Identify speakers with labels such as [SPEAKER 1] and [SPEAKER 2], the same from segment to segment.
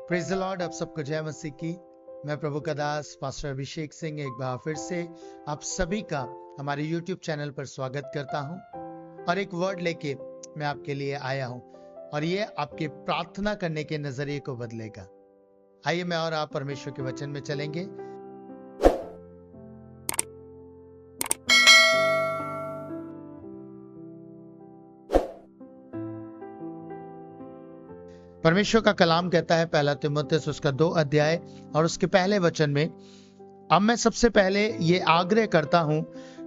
[SPEAKER 1] Praise the Lord. आप सबको जय मसीह की। मैं प्रभु का दास पास्टर अभिषेक सिंह एक बार फिर से आप सभी का हमारे YouTube चैनल पर स्वागत करता हूं और एक वर्ड लेके मैं आपके लिए आया हूं और ये आपके प्रार्थना करने के नजरिए को बदलेगा। आइए मैं और आप परमेश्वर के वचन में चलेंगे। परमेश्वर का कलाम कहता है पहला तीमुथियुस उसका 2 अध्याय और उसके पहले वचन में, अब मैं सबसे पहले ये आग्रह करता हूं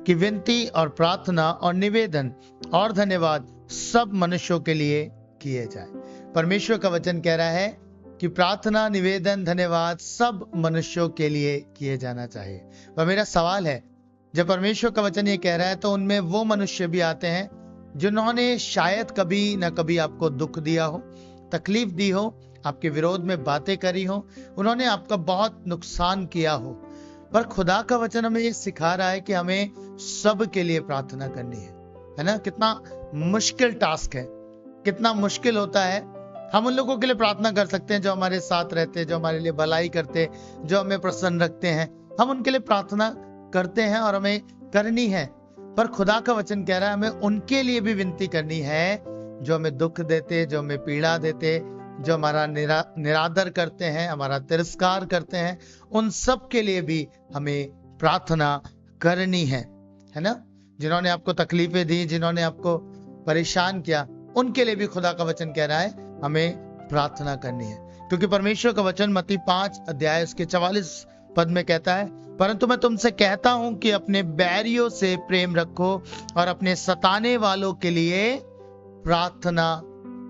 [SPEAKER 1] कि विनती और प्रार्थना और निवेदन और धन्यवाद सब मनुष्यों के लिए किए जाए। परमेश्वर का वचन कह रहा है कि प्रार्थना, निवेदन, धन्यवाद सब मनुष्यों के लिए किए जाना चाहिए। और मेरा सवाल है, जब परमेश्वर का वचन ये कह रहा है तो उनमें वो मनुष्य भी आते हैं जिन्होंने शायद कभी न कभी आपको दुख दिया हो, तकलीफ दी हो, आपके विरोध में बातें करी हो, उन्होंने आपका बहुत नुकसान किया हो। पर खुदा का वचन हमें ये सिखा रहा है कि हमें सब के लिए प्रार्थना करनी है ना। कितना मुश्किल टास्क है, कितना मुश्किल होता है। हम उन लोगों के लिए प्रार्थना कर सकते हैं जो हमारे साथ रहते हैं, जो हमारे लिए भलाई करते, जो हमें प्रसन्न रखते हैं। हम उनके लिए प्रार्थना करते हैं और हमें करनी है। पर खुदा का वचन कह रहा है हमें उनके लिए भी विनती करनी है जो हमें दुख देते, जो हमें पीड़ा देते, जो हमारा निरादर करते हैं, हमारा तिरस्कार करते हैं। उन सब के लिए भी हमें प्रार्थना करनी है ना। जिन्होंने आपको तकलीफें दी, जिन्होंने आपको परेशान किया, उनके लिए भी खुदा का वचन कह रहा है हमें प्रार्थना करनी है। क्योंकि परमेश्वर का वचन मत्ती 5 अध्याय उसके 44 पद में कहता है, परंतु मैं तुमसे कहता हूं कि अपने बैरियों से प्रेम रखो और अपने सताने वालों के लिए प्रार्थना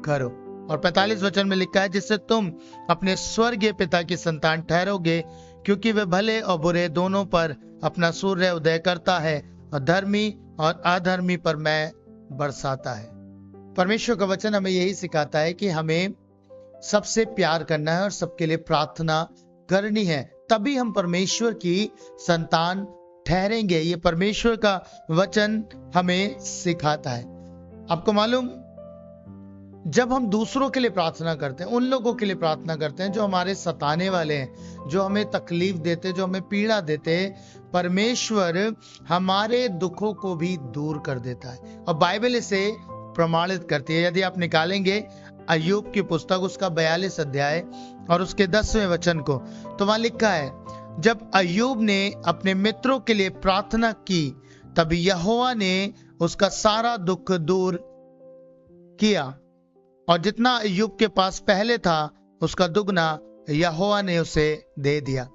[SPEAKER 1] करो। और 45 वचन में लिखा है, जिससे तुम अपने स्वर्गीय पिता की संतान ठहरोगे, क्योंकि वे भले और बुरे दोनों पर अपना सूर्य उदय करता है और धर्मी और अधर्मी पर मैं बरसाता है। परमेश्वर का वचन हमें यही सिखाता है कि हमें सबसे प्यार करना है और सबके लिए प्रार्थना करनी है, तभी हम परमेश्वर की संतान ठहरेंगे। ये परमेश्वर का वचन हमें सिखाता है। आपको मालूम, जब हम दूसरों के लिए प्रार्थना करते हैं, उन लोगों के लिए प्रार्थना करते हैं जो हमारे सताने वाले हैं, जो हमें तकलीफ देते, जो हमें पीड़ा देते, परमेश्वर हमारे दुखों को भी दूर कर देता है। और बाइबल इसे प्रमाणित करती है। यदि आप निकालेंगे अय्यूब की पुस्तक उसका 42 अध्याय और उसके 10वें वचन को, तो वहां लिखा है, जब अय्यूब ने अपने मित्रों के लिए प्रार्थना की तब यहोवा ने उसका सारा दुख दूर किया और जितना अय्यूब के पास पहले था उसका दुगना यहोवा ने उसे दे दिया।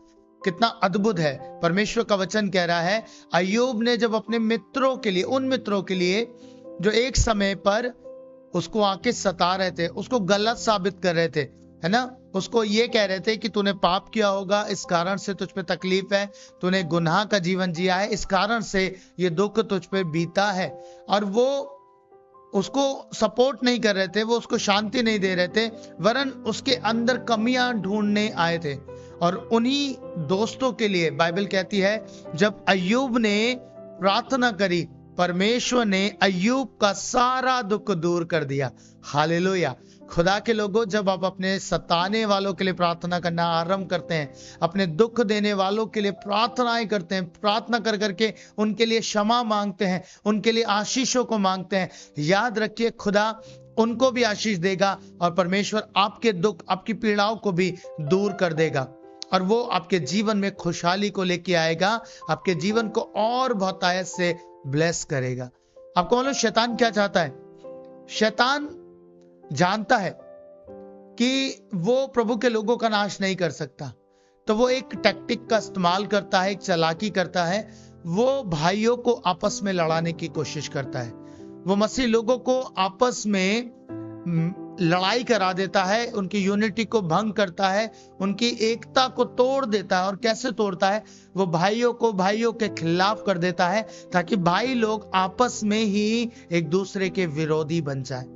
[SPEAKER 1] कितना अद्भुत है। परमेश्वर का वचन कह रहा है अय्यूब ने जब अपने मित्रों के लिए, उन मित्रों के लिए जो एक समय पर उसको आके सता रहे थे, उसको गलत साबित कर रहे थे, है ना, उसको ये कह रहे थे कि तूने पाप किया होगा, इस कारण से तुझ पे तकलीफ है, तूने गुनाह का जीवन जिया है, इस कारण से ये दुख तुझ पे बीता है। और वो उसको सपोर्ट नहीं कर रहे थे, वो उसको शांति नहीं दे रहे थे, वरन उसके अंदर कमियां ढूंढने आए थे। और उन्हीं दोस्तों के लिए बाइबल कहती है जब अय्यूब ने प्रार्थना करी, परमेश्वर ने अय्यूब का सारा दुख दूर कर दिया। हालेलुया। खुदा के लोगों, जब आप अपने सताने वालों के लिए प्रार्थना करना आरंभ करते हैं, अपने दुख देने वालों के लिए प्रार्थनाएं करते हैं, प्रार्थना कर करके उनके लिए क्षमा मांगते हैं, उनके लिए आशीषों को मांगते हैं, याद रखिए खुदा उनको भी आशीष देगा और परमेश्वर आपके दुख, आपकी पीड़ाओं को भी दूर कर देगा और वो आपके जीवन में खुशहाली को लेके आएगा, आपके जीवन को और बहुतायत से ब्लेस करेगा। आपको मालूम शैतान क्या चाहता है? शैतान जानता है कि वो प्रभु के लोगों का नाश नहीं कर सकता, तो वो एक टैक्टिक का इस्तेमाल करता है, एक चालाकी करता है। वो भाइयों को आपस में लड़ाने की कोशिश करता है। वो मसीह लोगों को आपस में लड़ाई करा देता है, उनकी यूनिटी को भंग करता है, उनकी एकता को तोड़ देता है। और कैसे तोड़ता है? वो भाइयों को भाइयों के खिलाफ कर देता है, ताकि भाई लोग आपस में ही एक दूसरे के विरोधी बन जाए।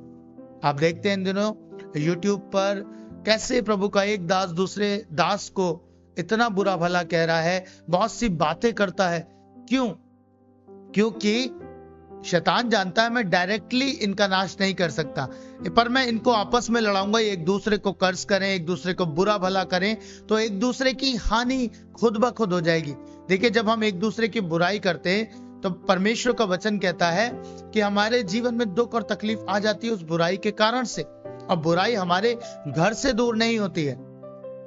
[SPEAKER 1] आप देखते हैं इन दिनों YouTube पर कैसे प्रभु का एक दास दूसरे दास को इतना बुरा भला कह रहा है, बहुत सी बातें करता है। क्यों? क्योंकि शैतान जानता है मैं डायरेक्टली इनका नाश नहीं कर सकता, पर मैं इनको आपस में लड़ाऊंगा, एक दूसरे को कर्ज करें, एक दूसरे को बुरा भला करें, तो एक दूसरे की हानि खुद ब खुद हो जाएगी। देखिए, जब हम एक दूसरे की बुराई करते हैं तो परमेश्वर का वचन कहता है कि हमारे जीवन में दुख और तकलीफ आ जाती है उस बुराई के कारण से, और बुराई हमारे घर से दूर नहीं होती है।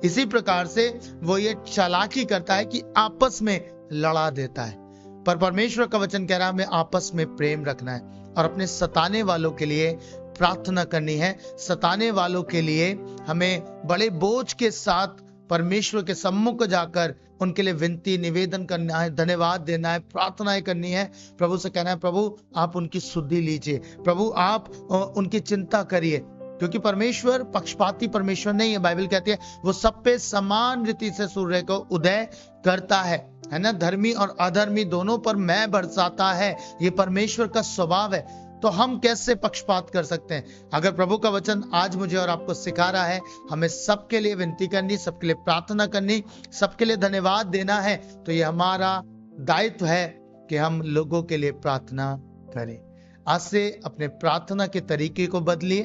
[SPEAKER 1] इसी प्रकार से वो ये चालाकी करता है कि आपस में लड़ा देता है, पर परमेश्वर का वचन कह रहा है हमें आपस में प्रेम रखना है और अपने सताने वालों के लिए प्रार्थना करनी है। सताने वालों के लिए हमें बड़े बोझ के साथ परमेश्वर के सम्मुख जाकर उनके लिए विनती निवेदन करना है, धन्यवाद देना है, प्रार्थनाएं करनी है। प्रभु से कहना है प्रभु आप उनकी सुधि लीजिए, प्रभु आप उनकी चिंता करिए, क्योंकि परमेश्वर पक्षपाती परमेश्वर नहीं है। बाइबल कहती है वो सब पे समान रीति से सूर्य को उदय करता है ना, धर्मी और अधर्मी दोनों पर मैं बरसाता है, ये परमेश्वर का स्वभाव है। तो हम कैसे पक्षपात कर सकते हैं? अगर प्रभु का वचन आज मुझे और आपको सिखा रहा है हमें सबके लिए विनती करनी, सबके लिए प्रार्थना करनी, सबके लिए धन्यवाद देना है, तो ये हमारा दायित्व है कि हम लोगों के लिए प्रार्थना करें। आज से अपने प्रार्थना के तरीके को बदलिए,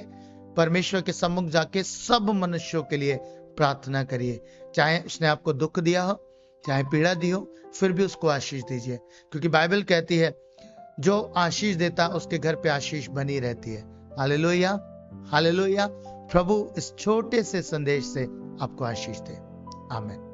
[SPEAKER 1] परमेश्वर के सम्मुख जाके सब मनुष्यों के लिए प्रार्थना करिए, चाहे उसने आपको दुख दिया हो, चाहे पीड़ा दी हो, फिर भी उसको आशीष दीजिए, क्योंकि बाइबल कहती है जो आशीष देता उसके घर पे आशीष बनी रहती है। Hallelujah, hallelujah. प्रभु इस छोटे से संदेश से आपको आशीष दे। आमीन।